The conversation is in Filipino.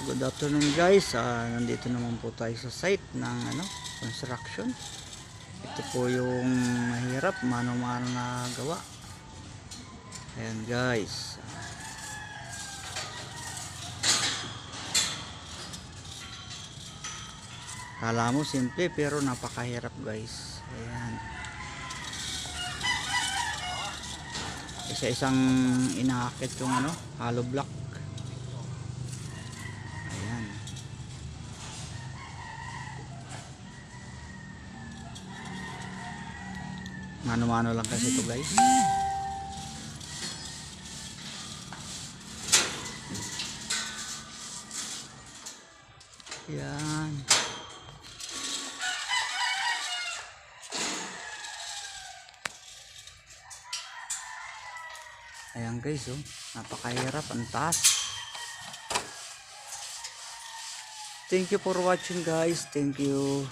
Good afternoon guys, nandito naman po tayo sa site ng construction. Ito po yung mahirap, mano-mano na gawa. Ayan guys. Kala mo simple pero napakahirap guys. Ayan. Isa-isang inaakit yung hollow block. Ayan. Mano-mano lang kasi ito guys. Ayan. Ayan guys, oh, napakahirap, ang taas. Thank you for watching guys. Thank you.